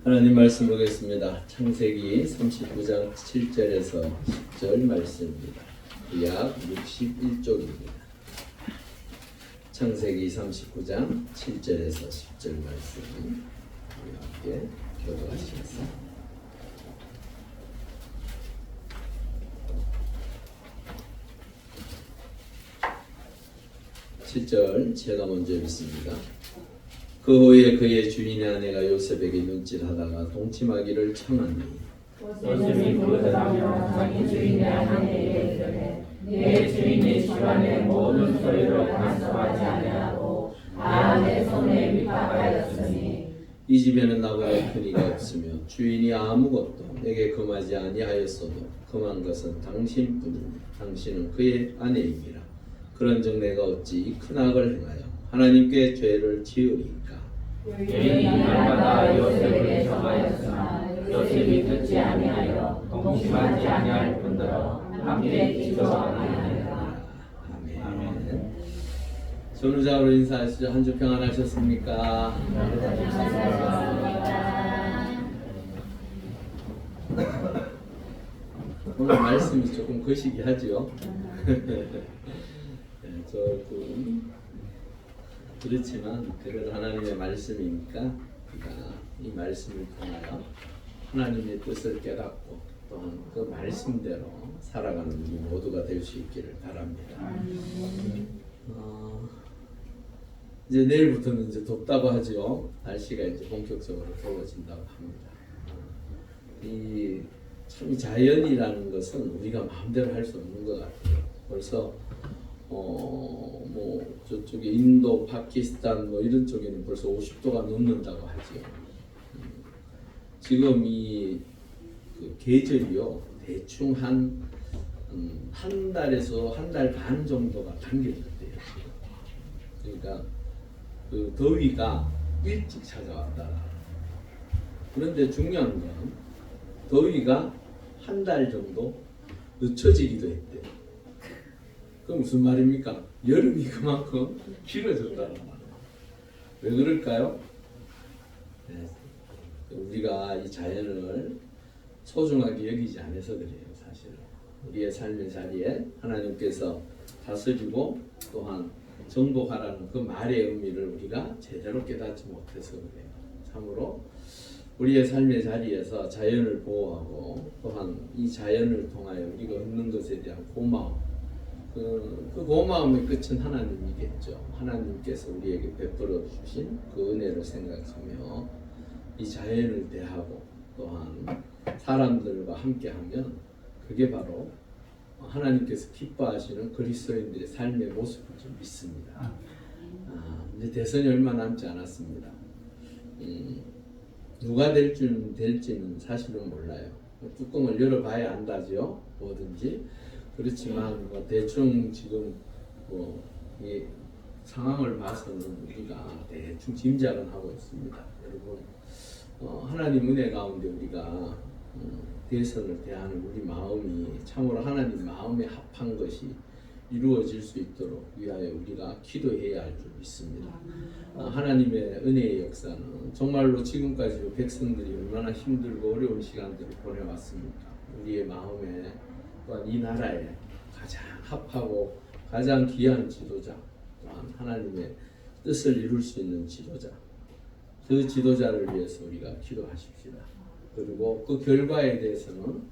하나님 말씀 보겠습니다. 창세기 39장 7절에서 10절 말씀입니다. 약 61쪽입니다. 창세기 39장 7절에서 10절 말씀 함께 교도하시겠습니다. (7절) 제가 먼저 읽습니다. 그 후에 그의 주인의 아내가 요셉에게 눈질하다가 동침하기를 청하니 요셉이 그러하며 자기 주인의 아내에게 이르되 내 주인의 집안의 모든 소유를 간섭하지 아니하고 다 내 손에 위탁하였으니 이 집에는 나보다 큰 이가 없으며 주인이 아무것도 내게 금하지 아니하였어도 금한 것은 당신뿐이니 당신은 그의 아내임이라. 그런즉 내가 어찌 이 큰 악을 행하여 하나님께 죄를 지으리까. 여인이 날마다 요셉에게 청하였으나 요셉이 듣지 아니하여 동침하지 아니할 뿐더러 함께 기도하니라. 아멘. 전우자로 인사하시죠. 한 주 평안하셨습니까? 오늘 말씀이 조금 거시기 하죠. 조금 그렇지만 그래도 하나님의 말씀이니까 우리가 이 말씀을 통하여 하나님의 뜻을 깨닫고 또한 그 말씀대로 살아가는 우리 모두가 될 수 있기를 바랍니다. 이제 내일부터는 이제 덥다고 하죠. 날씨가 이제 본격적으로 더워진다고 합니다. 이 자연이라는 것은 우리가 마음대로 할 수 없는 것 같아요. 벌써 뭐 저쪽에 인도, 파키스탄 뭐 이런 쪽에는 벌써 50도가 넘는다고 하죠. 지금 그 계절이요 대충 한 달에서 한 달 반 정도가 당겨졌대요. 그러니까 그 더위가 일찍 찾아왔다. 그런데 중요한 건 더위가 한 달 정도 늦춰지기도 했대요. 그 무슨 말입니까? 여름이 그만큼 길어졌다는 말이에요. 왜 그럴까요? 네, 우리가 이 자연을 소중하게 여기지 않아서 그래요. 사실은 우리의 삶의 자리에 하나님께서 다스리고 또한 정복하라는 그 말의 의미를 우리가 제대로 깨닫지 못해서 그래요. 참으로 우리의 삶의 자리에서 자연을 보호하고 또한 이 자연을 통하여 우리가 얻는 것에 대한 고마움, 그 고마움의 끝은 하나님이겠죠. 하나님께서 우리에게 베풀어 주신 그 은혜를 생각하며 이 자연을 대하고 또한 사람들과 함께하면 그게 바로 하나님께서 기뻐하시는 그리스도인들의 삶의 모습을 좀 믿습니다. 이제 대선이 얼마 남지 않았습니다. 누가 될지는 사실은 몰라요. 뚜껑을 열어봐야 안다죠. 뭐든지. 그렇지만 뭐 대충 지금 이 상황을 봐서는 우리가 대충 짐작은 하고 있습니다. 여러분, 하나님 은혜 가운데 우리가 대선을 대하는 우리 마음이 참으로 하나님 마음에 합한 것이 이루어질 수 있도록 위하여 우리가 기도해야 할 줄 믿습니다. 하나님의 은혜의 역사는 정말로 지금까지 백성들이 얼마나 힘들고 어려운 시간들을 보내왔습니까? 우리의 마음에 또한 이 나라에 가장 합하고 가장 귀한 지도자, 또한 하나님의 뜻을 이룰 수 있는 지도자, 그 지도자를 위해서 우리가 기도하십시다. 그리고 그 결과에 대해서는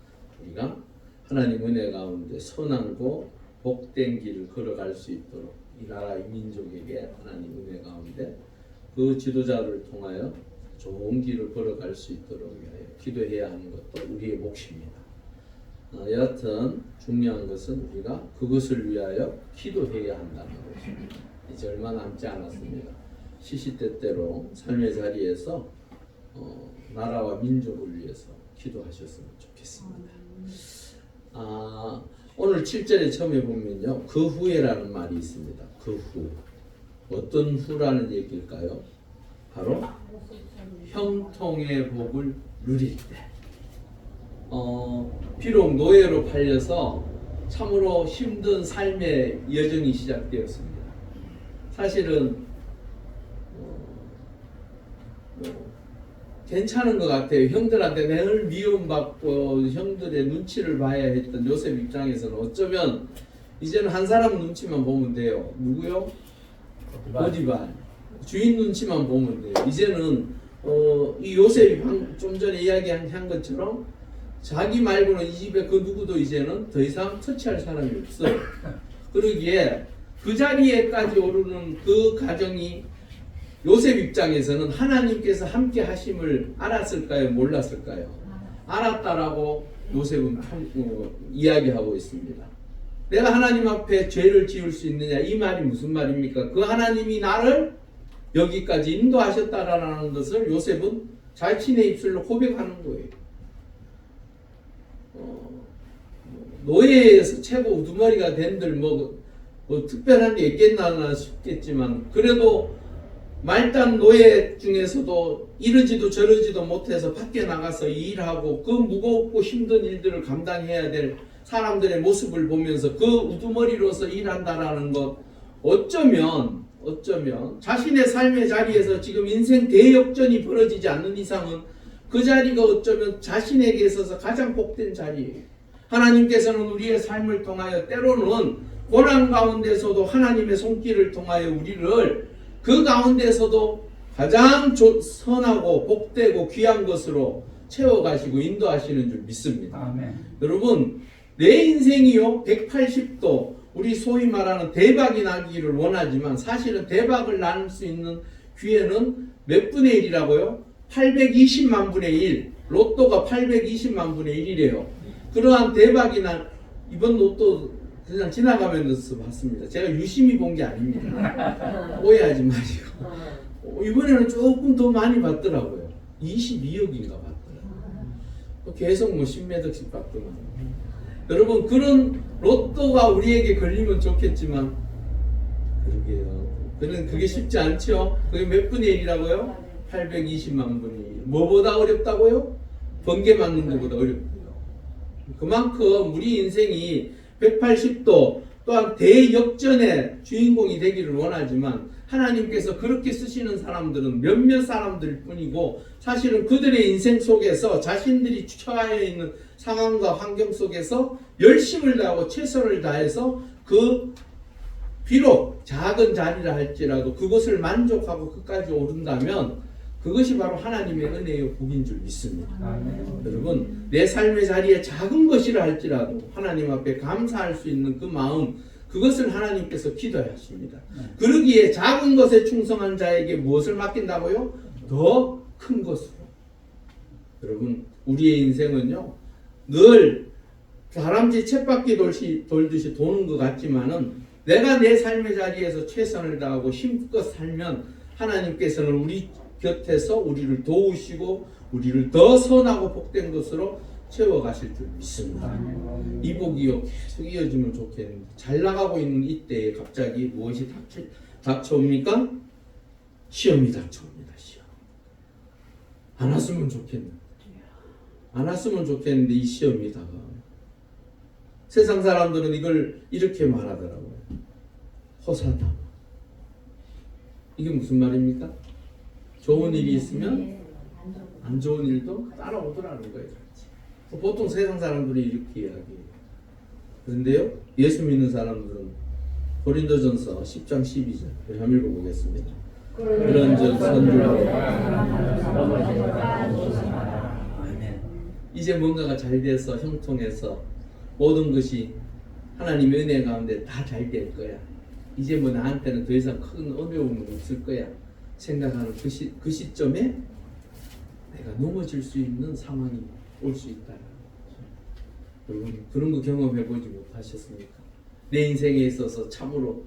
우리가 하나님 은혜 가운데 선하고 복된 길을 걸어갈 수 있도록 이 나라 이 민족에게 하나님 은혜 가운데 그 지도자를 통하여 좋은 길을 걸어갈 수 있도록 위하여 기도해야 하는 것도 우리의 몫입니다. 여하튼 중요한 것은 우리가 그것을 위하여 기도해야 한다는 것입니다. 이제 얼마 남지 않았습니다. 시시때때로 삶의 자리에서 나라와 민족을 위해서 기도하셨으면 좋겠습니다. 오늘 7절에 처음에 보면요, 그 후에라는 말이 있습니다. 그 후. 어떤 후라는 얘기일까요? 바로 형통의 복을 누릴 때. 비록 노예로 팔려서 참으로 힘든 삶의 여정이 시작되었습니다. 사실은 괜찮은 것 같아요. 형들한테 늘 미움받고 형들의 눈치를 봐야 했던 요셉 입장에서는 어쩌면 이제는 한 사람 눈치만 보면 돼요. 누구요? 보디발. 주인 눈치만 보면 돼요. 이제는 이 요셉이 좀 전에 이야기한 것처럼 자기 말고는 이 집에 그 누구도 이제는 더 이상 터치할 사람이 없어요. 그러기에 그 자리에까지 오르는 그 가정이 요셉 입장에서는 하나님께서 함께 하심을 알았을까요? 몰랐을까요? 알았다라고 요셉은 이야기하고 있습니다. 내가 하나님 앞에 죄를 지을 수 있느냐? 이 말이 무슨 말입니까? 그 하나님이 나를 여기까지 인도하셨다라는 것을 요셉은 자신의 입술로 고백하는 거예요. 노예에서 최고 우두머리가 된들 뭐 특별한 게 있겠나 싶겠지만 그래도 말단 노예 중에서도 이러지도 저러지도 못해서 밖에 나가서 일하고 그 무겁고 힘든 일들을 감당해야 될 사람들의 모습을 보면서 그 우두머리로서 일한다라는 것 어쩌면 자신의 삶의 자리에서 지금 인생 대역전이 벌어지지 않는 이상은 그 자리가 어쩌면 자신에게 있어서 가장 복된 자리예요. 하나님께서는 우리의 삶을 통하여 때로는 고난 가운데서도 하나님의 손길을 통하여 우리를 그 가운데서도 가장 선하고 복되고 귀한 것으로 채워가시고 인도하시는 줄 믿습니다. 아멘. 여러분 내 인생이요 180도 우리 소위 말하는 대박이 나기를 원하지만 사실은 대박을 낳을 수 있는 기회는 몇 분의 1이라고요? 820만 분의 1. 로또가 820만 분의 1이래요. 그러한 대박이 난 이번 로또 그냥 지나가면서 봤습니다. 제가 유심히 본 게 아닙니다. 오해하지 마시고. 이번에는 조금 더 많이 받더라고요. 22억인가 받더라고요. 계속 뭐 10매덕씩 받더만. 여러분 그런 로또가 우리에게 걸리면 좋겠지만 그러게요. 그게 쉽지 않죠. 그게 몇 분의 1이라고요? 820만 분의 1. 뭐보다 어렵다고요? 번개 맞는 것보다 어렵고요. 그만큼 우리 인생이 180도 또한 대역전의 주인공이 되기를 원하지만 하나님께서 그렇게 쓰시는 사람들은 몇몇 사람들 뿐이고 사실은 그들의 인생 속에서 자신들이 처해 있는 상황과 환경 속에서 열심을 다하고 최선을 다해서 그 비록 작은 자리라 할지라도 그것을 만족하고 끝까지 오른다면 그것이 바로 하나님의 은혜의 복인 줄 믿습니다. 여러분 내 삶의 자리에 작은 것이라 할지라도 하나님 앞에 감사할 수 있는 그 마음 그것을 하나님께서 기도하십니다. 그러기에 작은 것에 충성한 자에게 무엇을 맡긴다고요? 더 큰 것으로. 여러분 우리의 인생은요 늘 다람쥐 쳇바퀴 돌듯이 도는 것 같지만은 내가 내 삶의 자리에서 최선을 다하고 힘껏 살면 하나님께서는 우리 곁에서 우리를 도우시고 우리를 더 선하고 복된 것으로 채워가실 줄 믿습니다. 이 복이요 계속 이어지면 좋겠는데 잘 나가고 있는 이때에 갑자기 무엇이 닥쳐옵니까? 시험이 닥쳐옵니다. 시험. 안 왔으면 좋겠는데 안 왔으면 좋겠는데 이 시험이 다가와요. 세상 사람들은 이걸 이렇게 말하더라고요. 호사다. 이게 무슨 말입니까? 좋은 일이 있으면 안 좋은 일도 따라오더라는 거예요. 보통 세상 사람들이 이렇게 이야기해요. 그런데요, 예수 믿는 사람들은 고린도전서 10장 12절 한번 읽어보겠습니다. 그런즉 선주하고 이제 뭔가가 잘 돼서 형통해서 모든 것이 하나님의 은혜 가운데 다 잘 될 거야. 이제 뭐 나한테는 더 이상 큰 어려움은 없을 거야. 생각하는 그 시점에 내가 넘어질 수 있는 상황이 올 수 있다. 여러분 그런 거 경험해보지 못하셨습니까? 내 인생에 있어서 참으로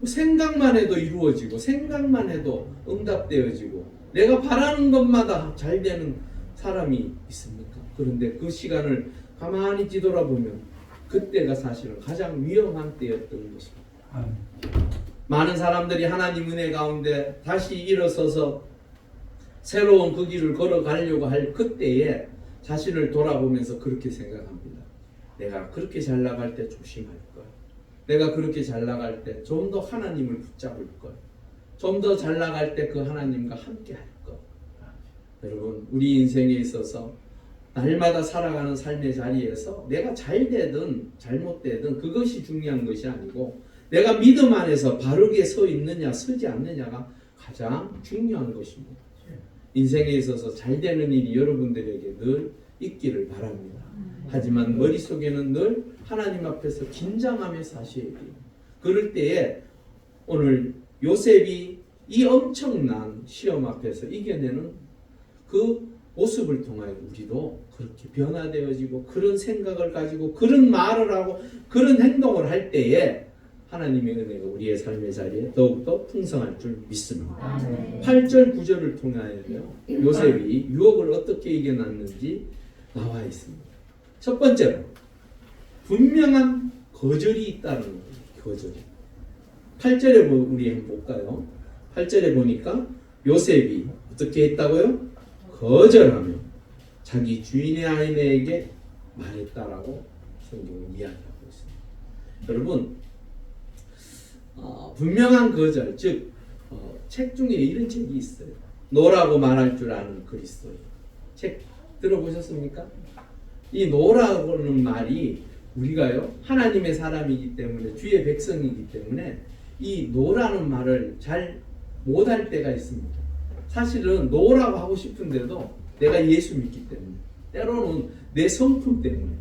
생각만 해도 이루어지고 생각만 해도 응답되어지고 내가 바라는 것마다 잘 되는 사람이 있습니까? 그런데 그 시간을 가만히 뒤돌아보면 그때가 사실은 가장 위험한 때였던 것입니다. 많은 사람들이 하나님 은혜 가운데 다시 일어서서 새로운 그 길을 걸어가려고 할 그때에 자신을 돌아보면서 그렇게 생각합니다. 내가 그렇게 잘 나갈 때 조심할 걸. 내가 그렇게 잘 나갈 때 좀 더 하나님을 붙잡을 걸. 좀 더 잘 나갈 때 그 하나님과 함께 할 걸. 여러분, 우리 인생에 있어서 날마다 살아가는 삶의 자리에서 내가 잘 되든 잘못되든 그것이 중요한 것이 아니고 내가 믿음 안에서 바르게 서 있느냐 서지 않느냐가 가장 중요한 것입니다. 인생에 있어서 잘 되는 일이 여러분들에게 늘 있기를 바랍니다. 하지만 머릿속에는 늘 하나님 앞에서 긴장하며 사셔야 돼요. 그럴 때에 오늘 요셉이 이 엄청난 시험 앞에서 이겨내는 그 모습을 통하여 우리도 그렇게 변화되어지고 그런 생각을 가지고 그런 말을 하고 그런 행동을 할 때에 하나님의 은혜가 우리의 삶의 자리에 더욱더 풍성할 줄 믿습니다. 8절 9절을 통하여요 요셉이 유혹을 어떻게 이겨났는지 나와 있습니다. 첫 번째로 분명한 거절이 있다는 거예요. 거절. 8절에 우리 한번 볼까요? 8절에 보니까 요셉이 어떻게 했다고요? 거절하며 자기 주인의 아내에게 말했다라고 성경은 이야기하고 있습니다. 여러분, 분명한 거절, 즉 책 중에 이런 책이 있어요. 노라고 말할 줄 아는 그리스도. 책 들어보셨습니까? 이 노라고는 말이 우리가요 하나님의 사람이기 때문에 주의 백성이기 때문에 이 노라는 말을 잘 못할 때가 있습니다. 사실은 노라고 하고 싶은데도 내가 예수 믿기 때문에 때로는 내 성품 때문에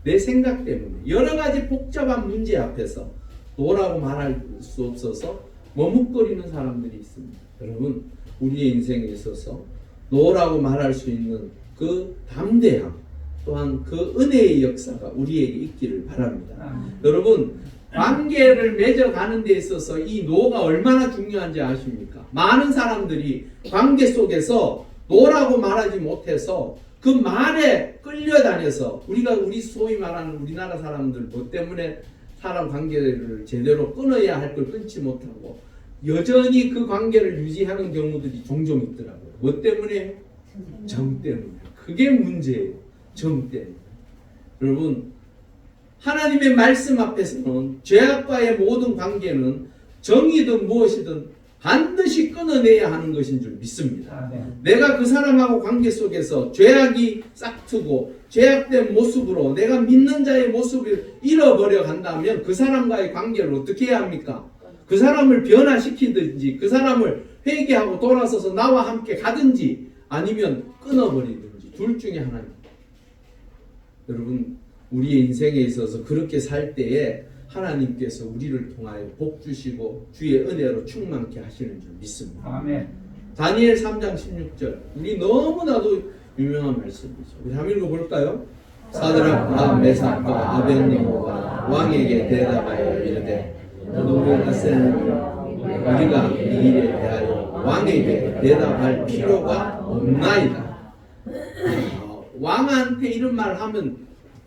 내 생각 때문에 여러 가지 복잡한 문제 앞에서 노라고 말할 수 없어서 머뭇거리는 사람들이 있습니다. 여러분, 우리의 인생에 있어서 노라고 말할 수 있는 그 담대함 또한 그 은혜의 역사가 우리에게 있기를 바랍니다. 여러분, 관계를 맺어가는 데 있어서 이 노가 얼마나 중요한지 아십니까? 많은 사람들이 관계 속에서 노라고 말하지 못해서 그 말에 끌려다녀서 우리 소위 말하는 우리나라 사람들 뭐 때문에 사람 관계를 제대로 끊어야 할 걸 끊지 못하고 여전히 그 관계를 유지하는 경우들이 종종 있더라고요. 뭐 때문에? 정 때문에. 그게 문제예요. 정 때문에. 여러분, 하나님의 말씀 앞에서는 죄악과의 모든 관계는 정이든 무엇이든 반드시 끊어내야 하는 것인 줄 믿습니다. 내가 그 사람하고 관계 속에서 죄악이 싹트고 죄악된 모습으로 내가 믿는 자의 모습을 잃어버려 간다면 그 사람과의 관계를 어떻게 해야 합니까? 그 사람을 변화시키든지 그 사람을 회개하고 돌아서서 나와 함께 가든지 아니면 끊어버리든지 둘 중에 하나입니다. 여러분, 우리의 인생에 있어서 그렇게 살 때에 하나님께서 우리를 통하여 복 주시고 주의 은혜로 충만케 하시는 줄 믿습니다. 아멘. 다니엘 3장 16절 우리 너무나도 유명한 말씀이죠. 우리 한번 읽어볼까요? 사드락과 메삭과 아벳네고가 왕에게 대답하여 이르되 우리가 이 일에 대하여 왕에게 대답할 필요가 없나이다. 왕한테 이런 말을 하면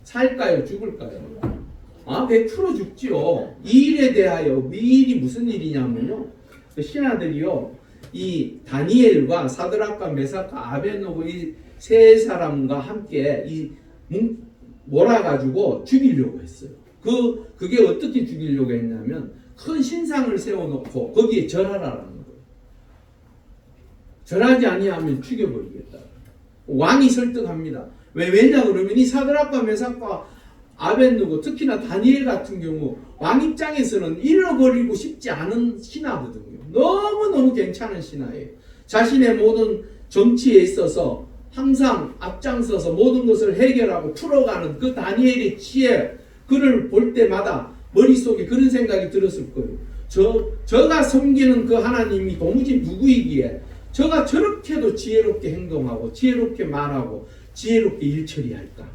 살까요? 죽을까요? 100% 죽지요. 이 일에 대하여 이 일이 무슨 일이냐면요. 그 신하들이요. 이 다니엘과 사드락과 메삭과 아벳노고 이 세 사람과 함께 이 몰아가지고 죽이려고 했어요. 그게 어떻게 죽이려고 했냐면 큰 신상을 세워놓고 거기에 절하라는 거예요. 절하지 아니하면 죽여버리겠다. 왕이 설득합니다. 왜냐 그러면 이 사드락과 메삭과 아벳느고 특히나 다니엘 같은 경우 왕 입장에서는 잃어버리고 싶지 않은 신하거든요. 너무너무 괜찮은 신하예요. 자신의 모든 정치에 있어서 항상 앞장서서 모든 것을 해결하고 풀어가는 그 다니엘의 지혜, 그를 볼 때마다 머릿속에 그런 생각이 들었을 거예요. 저가 섬기는 그 하나님이 도무지 누구이기에 저가 저렇게도 지혜롭게 행동하고 지혜롭게 말하고 지혜롭게 일 처리할까?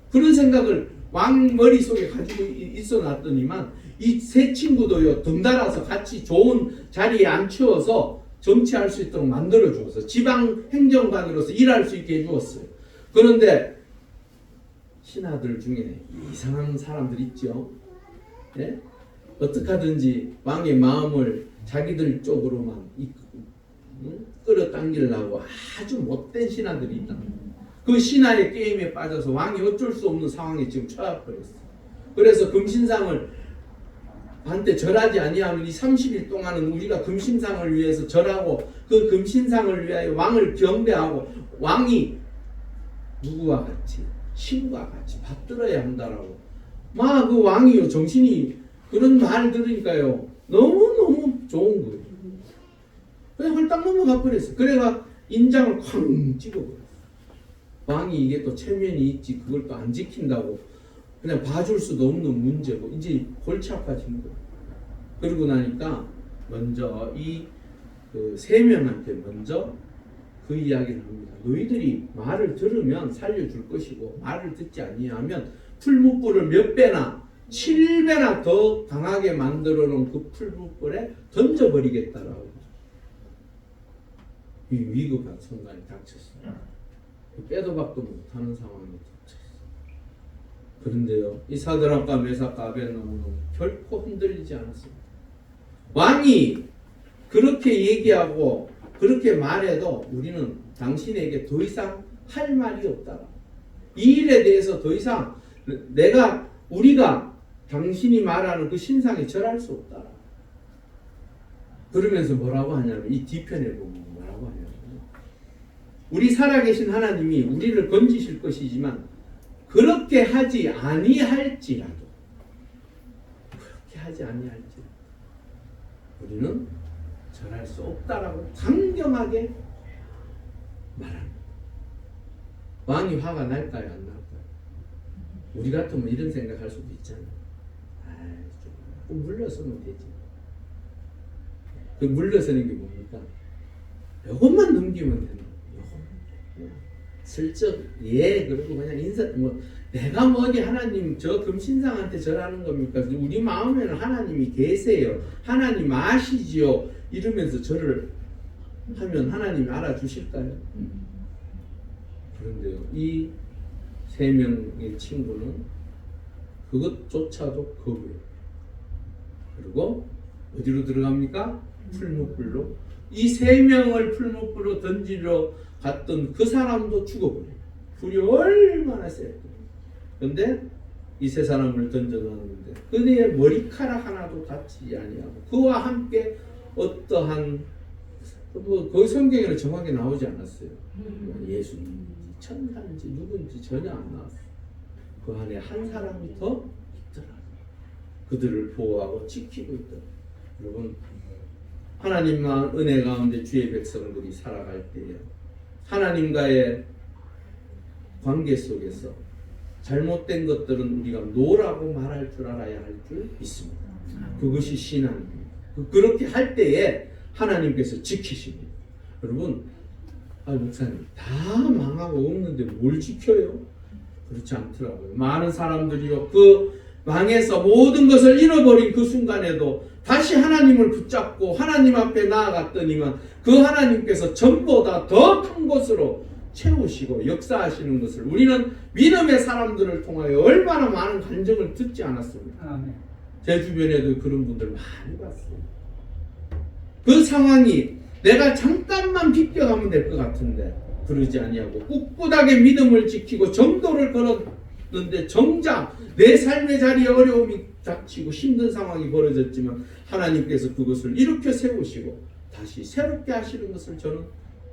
그런 생각을 왕 머릿속에 가지고 있어 놨더니만 이 세 친구도요 덩달아서 같이 좋은 자리에 앉혀서 정치할 수 있도록 만들어 주었어요. 지방 행정관으로서 일할 수 있게 해주었어요. 그런데 신하들 중에 이상한 사람들 있죠. 예? 어떻게 하든지 왕의 마음을 자기들 쪽으로만 끌어당기려고 아주 못된 신하들이 있다. 그 신하의 게임에 빠져서 왕이 어쩔 수 없는 상황에 지금 처해버렸어요. 그래서 금신상을 한때 절하지 아니하면 이 30일 동안은 우리가 금신상을 위해서 절하고 그 금신상을 위하여 왕을 경배하고 왕이 누구와 같이 신과 같이 받들어야 한다라고. 막 그 왕이요 정신이 그런 말 들으니까요 너무너무 좋은 거예요. 그냥 헐딱 넘어가 버렸어요. 그래가 인장을 쾅 찍어버렸어요. 왕이 이게 또 체면이 있지 그걸 또 안 지킨다고 그냥 봐줄 수도 없는 문제고 이제 골치 아파진 거예요. 그러고 나니까 먼저 이 그 세 명한테 먼저 그 이야기를 합니다. 너희들이 말을 들으면 살려줄 것이고 말을 듣지 아니하면 풀무불을 몇 배나 7배나 더 강하게 만들어 놓은 그 풀무불에 던져버리겠다라고. 이 위급한 순간이 닥쳤어요. 빼도 박도 못하는 상황이 닥쳤어요. 그런데요, 이 사드락과 메삭과 아벳느고는 결코 흔들리지 않았습니다. 왕이 그렇게 얘기하고 그렇게 말해도 우리는 당신에게 더 이상 할 말이 없다. 이 일에 대해서 더 이상 우리가 당신이 말하는 그 신상에 절할 수 없다. 그러면서 뭐라고 하냐면 이 뒤편에 보면 뭐라고 하냐면 우리 살아계신 하나님이 우리를 건지실 것이지만 그렇게 하지 아니할지라도 우리는 절할 수 없다라고 강경하게 말합니다. 왕이 화가 날까요? 안 날까요? 우리 같으면 이런 생각할 수도 있잖아요. 좀 물러서면 되지. 그 물러서는 게 뭡니까? 요것만 넘기면 되는 거예요. 슬쩍 그리고 그냥 인사 내가 어디 하나님 저 금신상한테 절하는 겁니까? 우리 마음에는 하나님이 계세요. 하나님 아시지요. 이러면서 절을 하면 하나님이 알아주실까요? 그런데요, 이 세 명의 친구는 그것조차도 거부해요. 그리고 어디로 들어갑니까? 풀무불로. 이 세 명을 풀무불로 던지러 갔던 그 사람도 죽어버려요. 불이 얼마나 세요. 그런데 이 세 사람을 던져놨는데 그의 머리카락 하나도 닿지 아니하고 그와 함께 어떠한 거기 성경에는 정확히 나오지 않았어요. 예수님 천사인지 누군지 전혀 안 나왔어요. 그 안에 한 사람이 더 있더라. 그들을 보호하고 지키고 있더라. 여러분, 하나님만 은혜 가운데 주의 백성들이 살아갈 때에 하나님과의 관계 속에서 잘못된 것들은 우리가 노라고 말할 줄 알아야 할 줄 믿습니다. 그것이 신앙입니다. 그렇게 할 때에 하나님께서 지키십니다. 여러분, 목사님 다 망하고 없는데 뭘 지켜요? 그렇지 않더라고요. 많은 사람들이요, 그 망해서 모든 것을 잃어버린 그 순간에도 다시 하나님을 붙잡고 하나님 앞에 나아갔더니만 그 하나님께서 전보다 더 큰 곳으로 채우시고 역사하시는 것을 우리는 믿음의 사람들을 통하여 얼마나 많은 간증을 듣지 않았습니까? 제 주변에도 그런 분들 많이 봤어요. 그 상황이 내가 잠깐만 비껴가면 될 것 같은데 그러지 아니하고 꿋꿋하게 믿음을 지키고 정도를 걸었는데 정작 내 삶의 자리에 어려움이 닥치고 힘든 상황이 벌어졌지만 하나님께서 그것을 일으켜 세우시고 다시 새롭게 하시는 것을 저는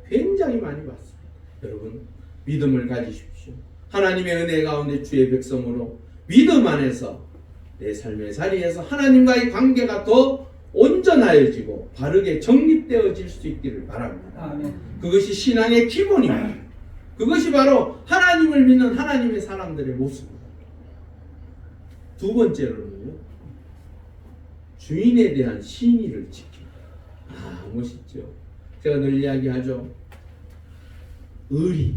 굉장히 많이 봤습니다. 여러분, 믿음을 가지십시오. 하나님의 은혜 가운데 주의 백성으로 믿음 안에서 내 삶의 자리에서 하나님과의 관계가 더 온전하여지고 바르게 정립되어질 수 있기를 바랍니다. 그것이 신앙의 기본입니다. 그것이 바로 하나님을 믿는 하나님의 사람들의 모습입니다. 두 번째로는요, 주인에 대한 신의를 지킵니다. 멋있죠? 제가 늘 이야기하죠. 의리.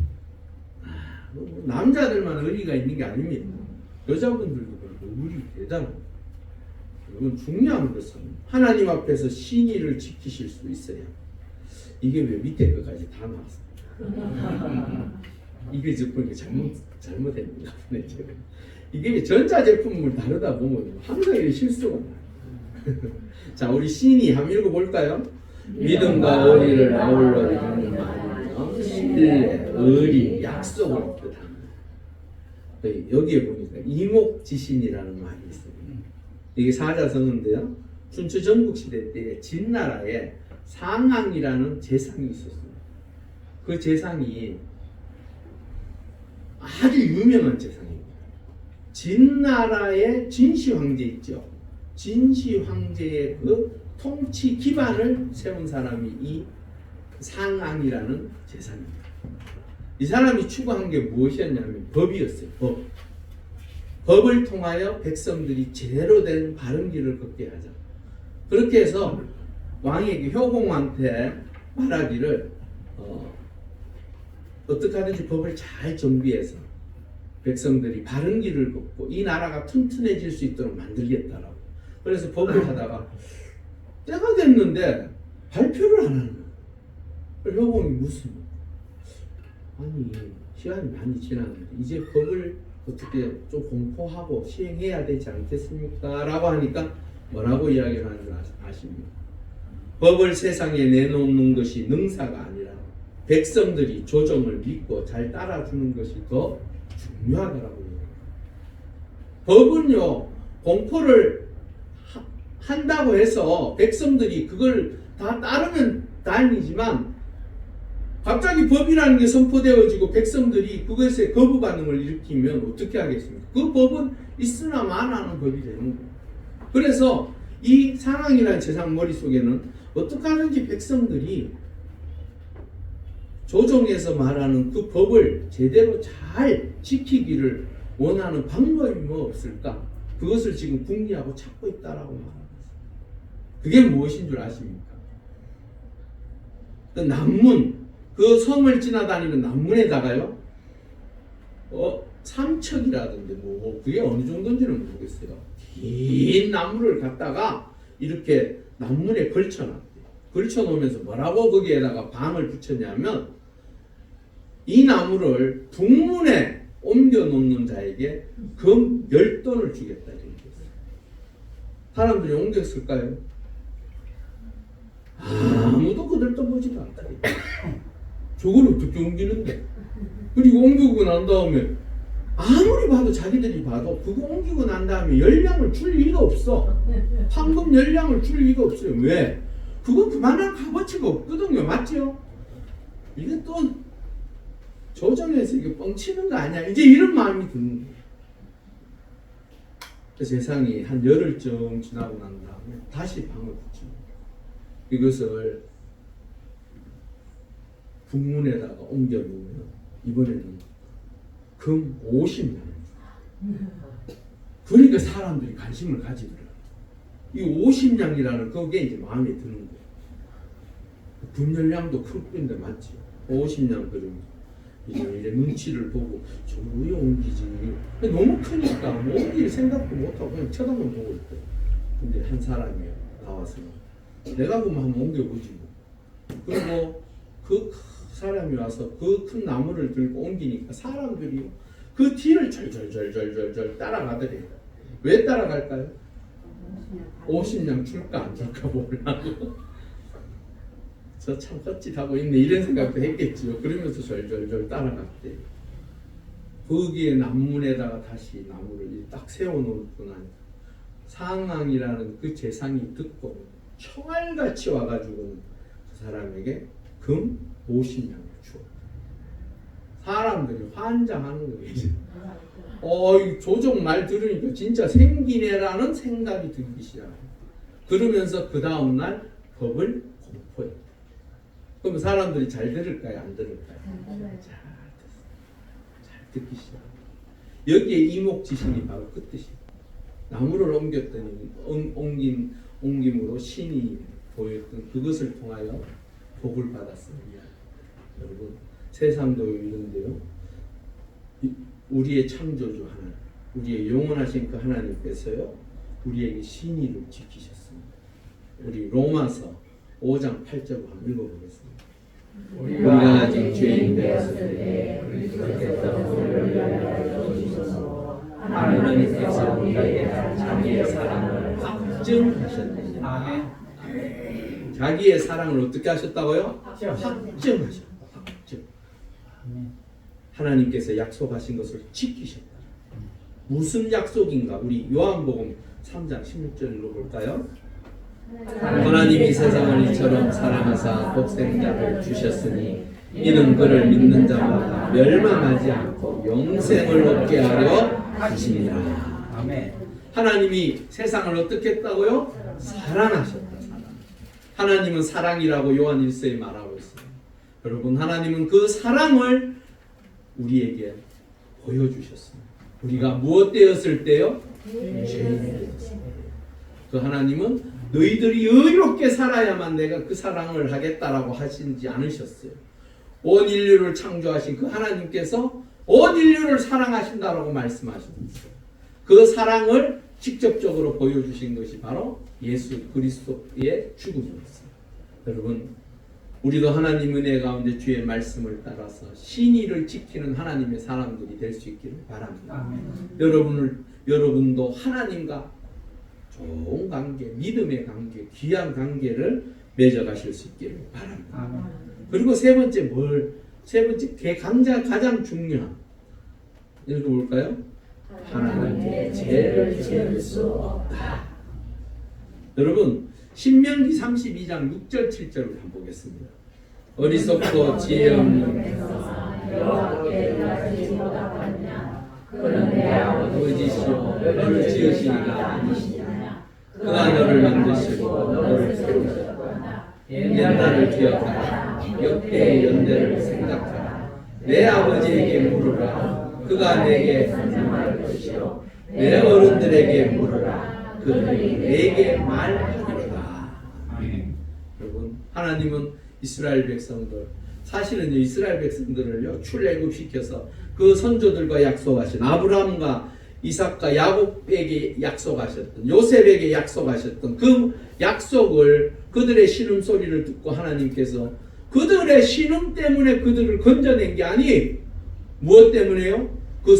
남자들만 의리가 있는 게 아닙니다. 여자분들도 그렇고 의리 대단합니다. 여러분, 중요한 것은 하나님 앞에서 신의를 지키실 수 있어야. 이게 왜 밑에 것까지 다 나왔습니까? 이게 보니까 잘못했는가 보네. 이게 전자제품을 다루다 보면 항상 이렇게 실수가 나요. 자, 우리 신의 한번 읽어볼까요? 믿음과 의리를 아울러 이루는 말이며 신뢰, 의리, 약속을 뜻합니다. 여기에 보니까 이목지신이라는 말이 있어요. 이게 사자성어인데요. 춘추 전국시대 때 진나라에 상왕이라는 재상이 있었습니다. 그 재상이 아주 유명한 재상입니다. 진나라의 진시 황제 있죠. 진시 황제의 그 통치 기반을 세운 사람이 이 상왕이라는 재상입니다. 이 사람이 추구한 게 무엇이었냐면 법이었어요. 법을 통하여 백성들이 제대로 된 바른 길을 걷게 하자. 그렇게 해서 왕에게 효공한테 말하기를 어떻게 하든지 법을 잘 정비해서 백성들이 바른 길을 걷고 이 나라가 튼튼해질 수 있도록 만들겠다라고. 그래서 법을 하다가 때가 됐는데 발표를 안 하는 거예요. 효공이 무슨 아니 시간이 많이 지났는데 이제 법을 어떻게 좀 공포하고 시행해야 되지 않겠습니까? 라고 하니까 뭐라고 이야기를 하는 줄 아십니까? 법을 세상에 내놓는 것이 능사가 아니라 백성들이 조정을 믿고 잘 따라주는 것이 더 중요하다라고 해요. 법은요 공포를 한다고 해서 백성들이 그걸 다 따르면 다행이지만 갑자기 법이라는 게 선포되어지고 백성들이 그것에 거부 반응을 일으키면 어떻게 하겠습니까? 그 법은 있으나 마나하는 법이 되는 거예요. 그래서 이 상황이라는 재상 머릿속에는 어떻게 하든지 백성들이 조정에서 말하는 그 법을 제대로 잘 지키기를 원하는 방법이 뭐 없을까? 그것을 지금 궁리하고 찾고 있다라고 말합니다. 그게 무엇인 줄 아십니까? 그 남문, 그 섬을 지나다니는 남문에다가요, 삼척이라던데 뭐 그게 어느 정도인지는 모르겠어요. 긴 나무를 갖다가 이렇게 남문에 걸쳐놨대요. 걸쳐놓으면서 뭐라고 거기에다가 방을 붙였냐면 이 나무를 북문에 옮겨놓는 자에게 금 10돈을 주겠다 이렇게 했어요. 사람들이 옮겼을까요? 아무도 그들도 보지도 않다. 저걸 어떻게 옮기는데? 그리고 옮기고 난 다음에 아무리 봐도 자기들이 봐도 그거 옮기고 난 다음에 열량을 줄 리가 없어. 황금 열량을 줄 리가 없어요. 왜? 그건 그만한 값어치가 없거든요. 맞죠? 이게 또 조정에서 이게 뻥치는 거 아니야? 이제 이런 마음이 드는 거예요. 세상이 한 열흘쯤 지나고 난 다음에 다시 방을 붙입니다. 이것을 북문에다가 옮겨놓으면 이번에는 금 50냥. 그러니까 사람들이 관심을 가지더라고요. 이 50냥이라는 그게 이제 마음에 드는 거예요. 분열량도 클 뿐인데 맞지? 50냥 그러면 이제 눈치를 보고 저 위에 옮기지. 너무 크니까 뭐 옮길 생각도 못하고 그냥 쳐다만 보고 있대요. 근데 한 사람이 나와서 내가 보면 한번 옮겨보지 뭐. 그리고 그 사람이 와서 그 큰 나무를 들고 옮기니까 사람들이 그 뒤를 절절절절절 따라가더래요. 왜 따라갈까요? 50냥 줄까 안 줄까 보려고. 저 참 헛짓하고 있네 이런 생각도 했겠지요. 그러면서 절절절 따라갔대. 거기에 남문에다가 다시 나무를 딱 세워놓고 나니까 상왕이라는 그 재상이 듣고 청알같이 와가지고 그 사람에게 금 50냥을 주어. 사람들이 환장하는 거예요. 이 조정 말 들으니까 진짜 생기네라는 생각이 들기 시작해요. 그러면서 그 다음날 법을 공포해. 그럼 사람들이 잘 들을까요? 안 들을까요? 잘 듣기 시작. 여기에 이목지신이 바로 그 뜻이에요. 나무를 옮겼더니 옮김으로 신이 보였던 그것을 통하여 복을 받았습니다. 여러분 세상도 이런데요. 우리의 창조주 하나님, 우리의 영원하신 그 하나님께서요 우리에게 신의를 지키셨습니다. 우리 로마서 5장 8절 한번 읽어보겠습니다. 우리가 아직 죄인 되었을 때 그리스도께서 우리를 위하여 죽으셔서 하나님께서 우리에게 자기의 사랑을 확증하셨느니라. 자기의 사랑을 어떻게 하셨다고요? 확증하셨다. 확증. 하나님께서 약속하신 것을 지키셨다. 무슨 약속인가? 우리 요한복음 3장 16절 읽어볼까요? 하나님이 세상을 이처럼 사랑하사 독생자를 주셨으니 이는 그를 믿는 자마다 멸망하지 않고 영생을 얻게 하려 하심이라. 아멘. 하나님이 세상을 어떻게 했다고요? 사랑하셨다. 사랑. 하나님은 사랑이라고 요한 1서에 말하고 있어요. 여러분, 하나님은 그 사랑을 우리에게 보여주셨습니다. 우리가 무엇 되었을 때요? 죄인이 되었을 때. 그 하나님은 너희들이 의롭게 살아야만 내가 그 사랑을 하겠다라고 하시지 않으셨어요. 온 인류를 창조하신 그 하나님께서 온 인류를 사랑하신다라고 말씀하셨어요. 그 사랑을 직접적으로 보여주신 것이 바로 예수 그리스도의 죽음이었어요. 여러분, 우리도 하나님 은혜 가운데 주의 말씀을 따라서 신의를 지키는 하나님의 사람들이 될 수 있기를 바랍니다. 여러분도 하나님과 좋은 관계, 믿음의 관계, 귀한 관계를 맺어가실 수 있기를 바랍니다. 그리고 세 번째 가장 중요한 읽어볼까요? 하나님께 죄를 지을 수 없다. 여러분, 신명기 32장 6절 7절을 한번 보겠습니다. 어리석고 지혜 없는 그는 내 아버지시오 너를 지으시니가 아니시냐. 그가 너를 만드시고 너를 세우셨다. 옛날을 기억하라. 역대의 연대를 생각하라. 내 아버지에게 물으라. 그가 내게 선정할 것이요 내 어른들에게 물으라. 그들이 내게 말하리라. 여러분, 하나님은 이스라엘 백성들, 사실은요 이스라엘 백성들을요 출애굽시켜서 그 선조들과 약속하신 아브라함과 이삭과 야곱에게 약속하셨던 요셉에게 약속하셨던 그 약속을 그들의 신음 소리를 듣고 하나님께서 그들의 신음 때문에 그들을 건져낸 게 아니 무엇 때문에요? 그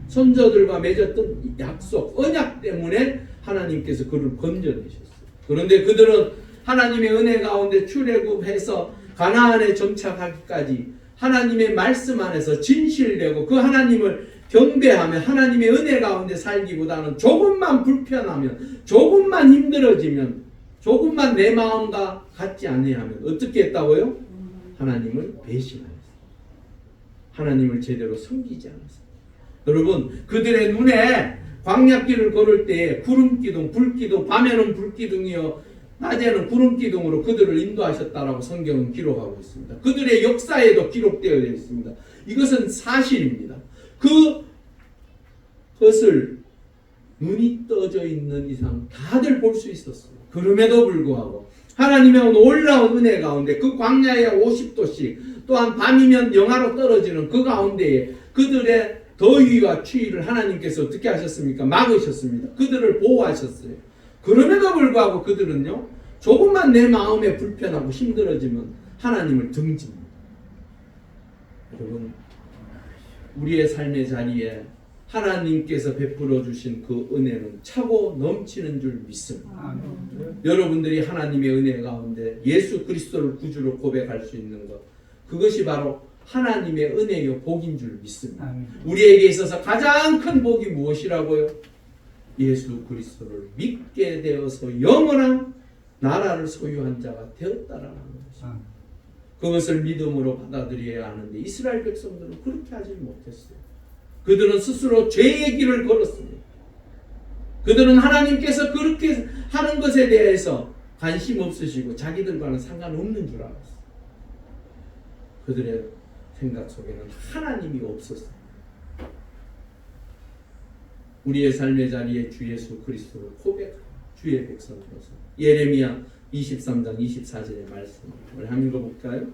선조들과 맺었던 약속, 언약 때문에 하나님께서 그를 건져내셨어요. 그런데 그들은 하나님의 은혜 가운데 출애굽해서 가나안에 정착하기까지 하나님의 말씀 안에서 진실되고 그 하나님을 경배하며 하나님의 은혜 가운데 살기보다는 조금만 불편하면, 조금만 힘들어지면, 조금만 내 마음과 같지 아니하면 어떻게 했다고요? 하나님을 배신하였어요. 하나님을 제대로 섬기지 않았어요. 여러분, 그들의 눈에 광야길을 걸을 때 구름기둥, 불기둥, 밤에는 불기둥이요 낮에는 구름기둥으로 그들을 인도하셨다라고 성경은 기록하고 있습니다. 그들의 역사에도 기록되어 있습니다. 이것은 사실입니다. 그것을 눈이 떠져 있는 이상 다들 볼 수 있었어요. 그럼에도 불구하고 하나님의 놀라운 은혜 가운데 그 광야에 50도씩 또한 밤이면 영하로 떨어지는 그 가운데에 그들의 더위와 추위를 하나님께서 어떻게 하셨습니까? 막으셨습니다. 그들을 보호하셨어요. 그럼에도 불구하고 그들은요 조금만 내 마음에 불편하고 힘들어지면 하나님을 등집니다. 여러분, 우리의 삶의 자리에 하나님께서 베풀어 주신 그 은혜는 차고 넘치는 줄 믿습니다. 여러분들이 하나님의 은혜 가운데 예수 그리스도를 구주로 고백할 수 있는 것, 그것이 바로 하나님의 은혜요 복인 줄 믿습니다. 우리에게 있어서 가장 큰 복이 무엇이라고요? 예수 그리스도를 믿게 되어서 영원한 나라를 소유한 자가 되었다라는 것입니다. 그것을 믿음으로 받아들여야 하는데 이스라엘 백성들은 그렇게 하지 못했어요. 그들은 스스로 죄의 길을 걸었습니다. 그들은 하나님께서 그렇게 하는 것에 대해서 관심 없으시고 자기들과는 상관없는 줄 알았어요. 그들의 생각 속에는 하나님이 없었어요. 우리의 삶의 자리에 주 예수 그리스도를 고백하는 주의 백성으로서 예레미야 23장 24절의 말씀을 한번 읽어볼까요?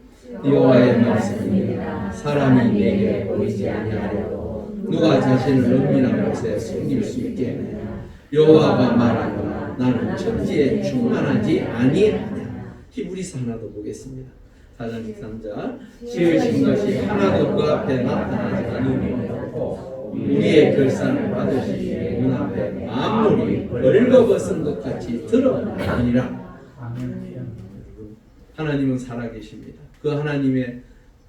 여호와의 말씀입니다. 사람이 내게 보이지 아니하려고 누가 자신을 은밀한 곳에 숨길 수 있겠느냐. 여호와가 말하노라 나는 천지에 충만하지 아니하냐. 히브리서 하나 더 보겠습니다. 4장 13절 지으신 것이 하나도 그 앞에 나타나지 않으며 우리의 결산을 받으시기에 눈앞에 만물이 벌거벗은 것 같이 드러나니라. 하나님은 살아계십니다. 그 하나님의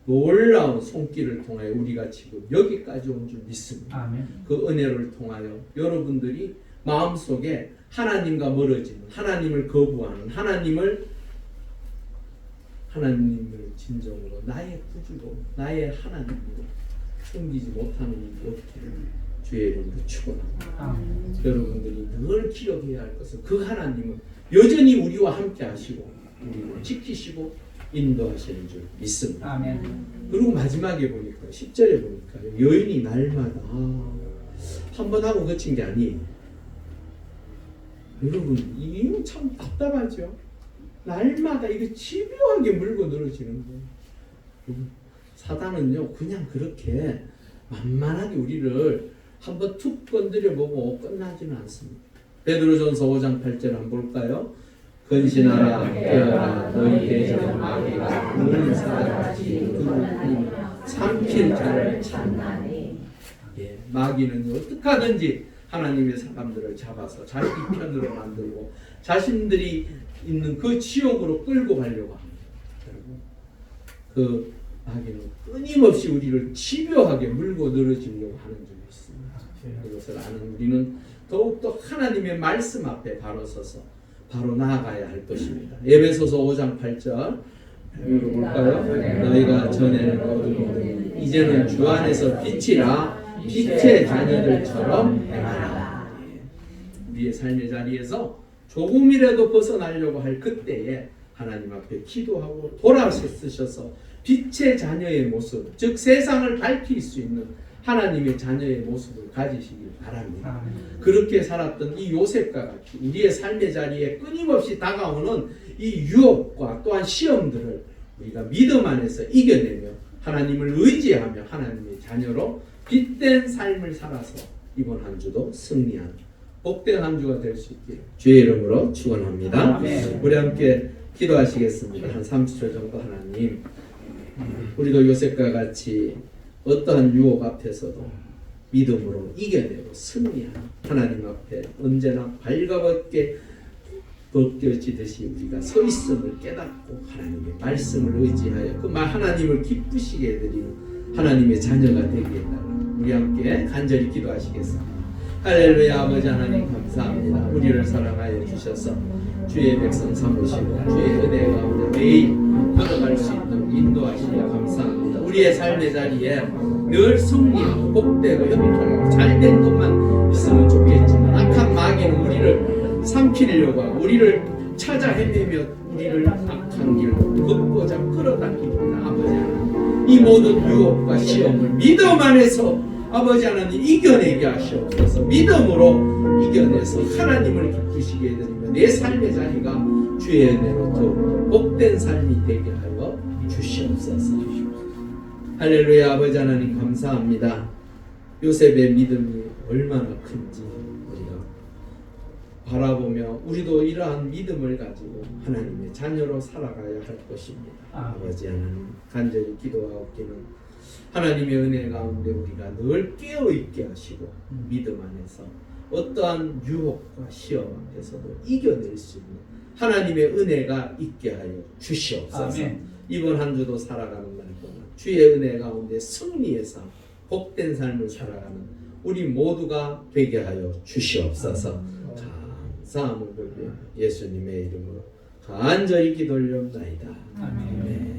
놀라운 손길을 통하여 우리가 지금 여기까지 온 줄 믿습니다. 그 은혜를 통하여 여러분들이 마음속에 하나님과 멀어지는, 하나님을 거부하는, 하나님을 진정으로 나의 구주로, 나의 하나님으로 숨기지 못하는 일이 없기를 주의 이름으로 축원합니다. 여러분들이 늘 기억해야 할 것은 그 하나님은 여전히 우리와 함께 하시고 우리를 지키시고 인도하시는 줄 믿습니다. 아멘. 그리고 마지막에 보니까 10절에 보니까 여인이 날마다 한 번 하고 그친 게 아니에요. 여러분 이거 참 답답하죠. 날마다 이거 집요하게 물고 늘어지는 거예요. 사단은요 그냥 그렇게 만만하게 우리를 한번 툭 건드려 보고 끝나지는 않습니다. 베드로전서 5장 8절 한번 볼까요? 근신하라 깨어라 너희 대적은 마귀가 우는 사람같이 누구니 삼킬 자를 찾나니. 예, 마귀는 어떻게 하든지 하나님의 사람들을 잡아서 자기 편으로 만들고 자신들이 있는 그 지옥으로 끌고 가려고 합니다. 여러분, 그 마귀는 끊임없이 우리를 집요하게 물고 늘어지려고 하는 줄이 있습니다. 그것을 아는 우리는 더욱더 하나님의 말씀 앞에 바로 서서 바로 나아가야 할 것입니다. 에베소서 5장 8절 볼까요? 너희가 전에는 어둠이더니 이제는 주 안에서 빛이라 빛의 자녀들처럼 행하라. 우리의 삶의 자리에서 조금이라도 벗어나려고 할 그때에 하나님 앞에 기도하고 돌아서셔서 빛의 자녀의 모습, 즉 세상을 밝힐 수 있는 하나님의 자녀의 모습을 가지시길 바랍니다. 그렇게 살았던 이 요셉과 같이 우리의 삶의 자리에 끊임없이 다가오는 이 유혹과 또한 시험들을 우리가 믿음 안에서 이겨내며 하나님을 의지하며 하나님의 자녀로 빛된 삶을 살아서 이번 한 주도 승리하는 복된 한 주가 될 수 있기를 주의 이름으로 축원합니다. 우리 함께 기도하시겠습니다. 한 30초 정도. 하나님, 우리도 요셉과 같이 어떠한 유혹 앞에서도 믿음으로 이겨내고 승리하는 하나님 앞에 언제나 발가벗게 벗겨지듯이 우리가 서 있음을 깨닫고 하나님의 말씀을 의지하여 그 하나님을 기쁘시게 해드리는 하나님의 자녀가 되게 해달라. 우리 함께 간절히 기도하시겠습니다. 할렐루야. 아버지 하나님 감사합니다. 우리를 사랑하여 주셔서 주의 백성 삼으시고 주의 은혜 가운데 매일 걸어갈 수 있는 인도하시며 감사합니다. 우리의 삶의 자리에 늘 승리하고 복되고 형통하고 잘된 것만 있으면 좋겠지만 악한 마귀는 우리를 삼키려고 하고 우리를 찾아 헤매며 우리를 악한 길로 걷고자 끌어당깁니다. 아버지 하나님, 이 모든 유혹과 시험을 믿음 안에서 아버지 하나님 이겨내게 하시옵소서. 믿음으로 이겨내서 하나님을 기쁘시게 해드리며 내 삶의 자리가 주의 은혜로 더욱 복된 삶이 되게 하여 주시옵소서. 할렐루야. 아버지 하나님 감사합니다. 요셉의 믿음이 얼마나 큰지 우리가 바라보며 우리도 이러한 믿음을 가지고 하나님의 자녀로 살아가야 할 것입니다. 아버지 하나님 간절히 기도하옵기는 하나님의 은혜 가운데 우리가 늘 깨어있게 하시고 믿음 안에서 어떠한 유혹과 시험 앞에서도 이겨낼 수 있는 하나님의 은혜가 있게 하여 주시옵소서. 아멘. 이번 한 주도 살아가는 날 동안 주의 은혜 가운데 승리의 삶, 복된 삶을 살아가는 우리 모두가 되게 하여 주시옵소서. 감사함을 돌려 예수님의 이름으로 간절히 기도하옵나이다. 아멘.